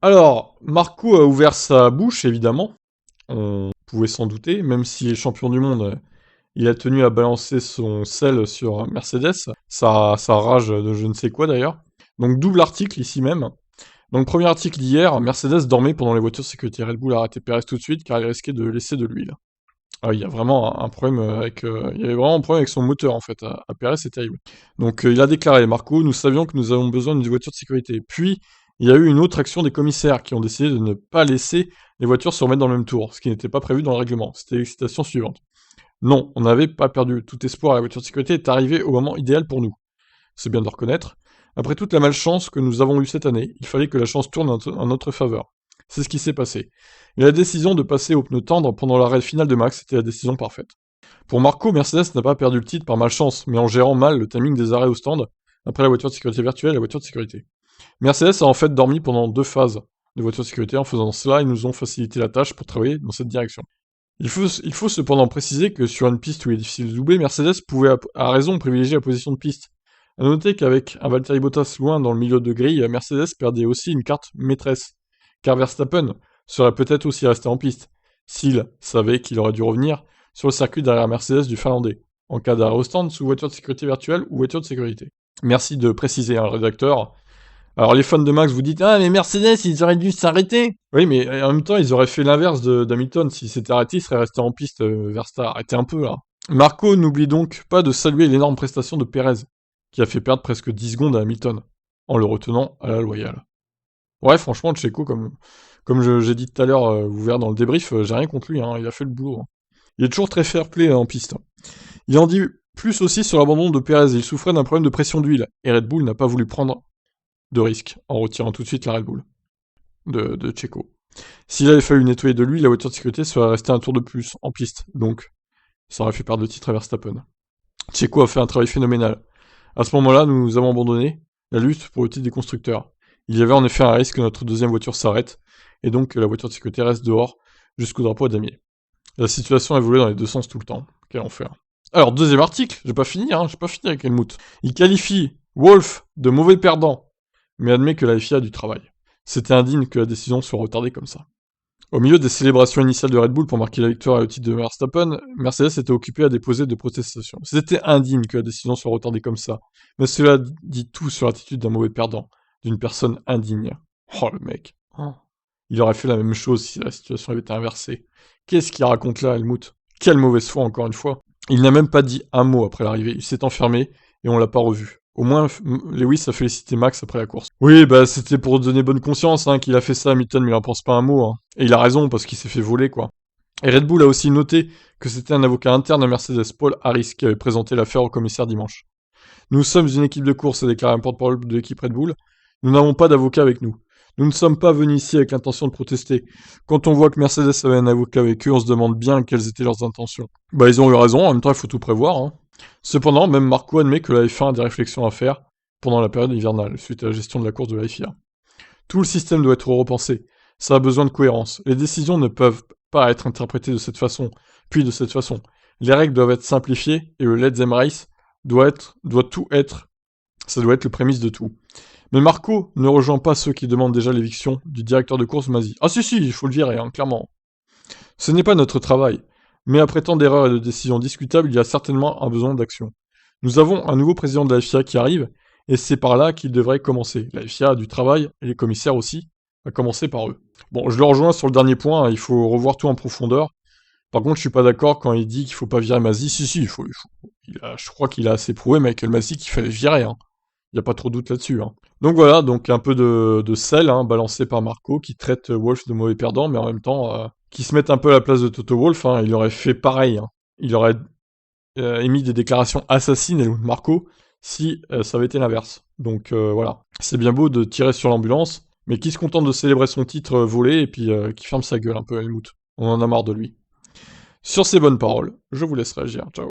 Alors, Marco a ouvert sa bouche, évidemment. On pouvait s'en douter, même s'il est champion du monde, il a tenu à balancer son sel sur Mercedes, sa rage de je ne sais quoi d'ailleurs. Donc double article ici même. Donc premier article d'hier, Mercedes dormait pendant les voitures de sécurité. Red Bull a arrêté Perez tout de suite car il risquait de laisser de l'huile. Ah, il y a vraiment un problème avec, il y avait vraiment un problème avec son moteur en fait. À Perez, c'est terrible. Donc il a déclaré, Marco, nous savions que nous avons besoin d'une voiture de sécurité. Puis il y a eu une autre action des commissaires qui ont décidé de ne pas laisser les voitures se remettre dans le même tour, ce qui n'était pas prévu dans le règlement. C'était l'excitation suivante. Non, on n'avait pas perdu. Tout espoir à la voiture de sécurité est arrivé au moment idéal pour nous. C'est bien de le reconnaître. Après toute la malchance que nous avons eue cette année, il fallait que la chance tourne en notre faveur. C'est ce qui s'est passé. Et la décision de passer au pneu tendre pendant l'arrêt final de Max était la décision parfaite. Pour Marco, Mercedes n'a pas perdu le titre par malchance, mais en gérant mal le timing des arrêts au stand, après la voiture de sécurité virtuelle et la voiture de sécurité. Mercedes a en fait dormi pendant 2 phases de voiture de sécurité. En faisant cela, ils nous ont facilité la tâche pour travailler dans cette direction. Il faut cependant préciser que sur une piste où il est difficile de doubler, Mercedes pouvait à raison privilégier la position de piste. A noter qu'avec un Valtteri Bottas loin dans le milieu de grille, Mercedes perdait aussi une carte maîtresse, car Verstappen serait peut-être aussi resté en piste, s'il savait qu'il aurait dû revenir sur le circuit derrière Mercedes du Finlandais, en cas d'arrêt au stand sous voiture de sécurité virtuelle ou voiture de sécurité. Merci de préciser, hein, le rédacteur. Alors les fans de Max, vous dites «Ah mais Mercedes, ils auraient dû s'arrêter!» Oui, mais en même temps, ils auraient fait l'inverse d'Hamilton. S'il s'était arrêté, il serait resté en piste, Verstappen. Arrêtez un peu, là. Marco n'oublie donc pas de saluer l'énorme prestation de Perez, qui a fait perdre presque 10 secondes à Hamilton, en le retenant à la loyale. Ouais, franchement, Checo, comme j'ai dit tout à l'heure, vous verrez dans le débrief, j'ai rien contre lui, hein, il a fait le boulot. Hein. Il est toujours très fair-play en piste. Il en dit plus aussi sur l'abandon de Perez, il souffrait d'un problème de pression d'huile, et Red Bull n'a pas voulu prendre de risque, en retirant tout de suite la Red Bull de Checo. S'il avait fallu nettoyer de l'huile, la voiture de sécurité serait restée un tour de plus, en piste, donc ça aurait fait perdre le titre à Verstappen. Checo a fait un travail phénoménal. À ce moment-là, nous avons abandonné la lutte pour le titre des constructeurs. Il y avait en effet un risque que notre deuxième voiture s'arrête, et donc que la voiture de sécurité reste dehors jusqu'au drapeau à damier. La situation a évolué dans les deux sens tout le temps. Quel enfer. Alors, deuxième article, j'ai pas fini avec Helmut. Il qualifie Wolf de mauvais perdant, mais admet que la FIA a du travail. C'était indigne que la décision soit retardée comme ça. Au milieu des célébrations initiales de Red Bull pour marquer la victoire et le titre de Verstappen, Mercedes était occupé à déposer des protestations. C'était indigne que la décision soit retardée comme ça, mais cela dit tout sur l'attitude d'un mauvais perdant, d'une personne indigne. Oh le mec. Oh. Il aurait fait la même chose si la situation avait été inversée. Qu'est-ce qu'il raconte là, Helmut? Quelle mauvaise foi, encore une fois. Il n'a même pas dit un mot après l'arrivée, il s'est enfermé et on l'a pas revu. Au moins, Lewis a félicité Max après la course. Oui, bah c'était pour donner bonne conscience hein, qu'il a fait ça, Hamilton, mais il en pense pas un mot. Hein. Et il a raison, parce qu'il s'est fait voler, quoi. Et Red Bull a aussi noté que c'était un avocat interne à Mercedes, Paul Harris, qui avait présenté l'affaire au commissaire dimanche. Nous sommes une équipe de course, a déclaré un porte-parole de l'équipe Red Bull. Nous n'avons pas d'avocat avec nous. Nous ne sommes pas venus ici avec l'intention de protester. Quand on voit que Mercedes avait un avocat avec eux, on se demande bien quelles étaient leurs intentions. Bah ils ont eu raison, en même temps il faut tout prévoir. Hein. Cependant, même Marco admet que la F1 a des réflexions à faire pendant la période hivernale, suite à la gestion de la course de la FIA. Tout le système doit être repensé. Ça a besoin de cohérence. Les décisions ne peuvent pas être interprétées de cette façon, puis de cette façon. Les règles doivent être simplifiées et le Let's Them Race doit tout être. Ça doit être le prémisse de tout. Mais Marco ne rejoint pas ceux qui demandent déjà l'éviction du directeur de course Masi. Ah si, il faut le virer, hein, clairement. Ce n'est pas notre travail. Mais après tant d'erreurs et de décisions discutables, il y a certainement un besoin d'action. Nous avons un nouveau président de la FIA qui arrive, et c'est par là qu'il devrait commencer. La FIA a du travail, et les commissaires aussi, à commencer par eux. Bon, je le rejoins sur le dernier point, hein, il faut revoir tout en profondeur. Par contre, je suis pas d'accord quand il dit qu'il faut pas virer Masi. Si, il faut. Je crois qu'il a assez prouvé, Michael Masi, qu'il fallait virer. Hein. Il n'y a pas trop de doute là-dessus. Hein. Donc voilà, donc un peu de sel hein, balancé par Marco qui traite Wolf de mauvais perdant, mais en même temps qui se mette un peu à la place de Toto Wolff. Hein, il aurait fait pareil. Hein. Il aurait émis des déclarations assassines, Helmut Marko, si ça avait été l'inverse. Donc voilà, c'est bien beau de tirer sur l'ambulance, mais qui se contente de célébrer son titre volé et puis qui ferme sa gueule un peu Helmut. On en a marre de lui. Sur ces bonnes paroles, je vous laisse réagir. Ciao.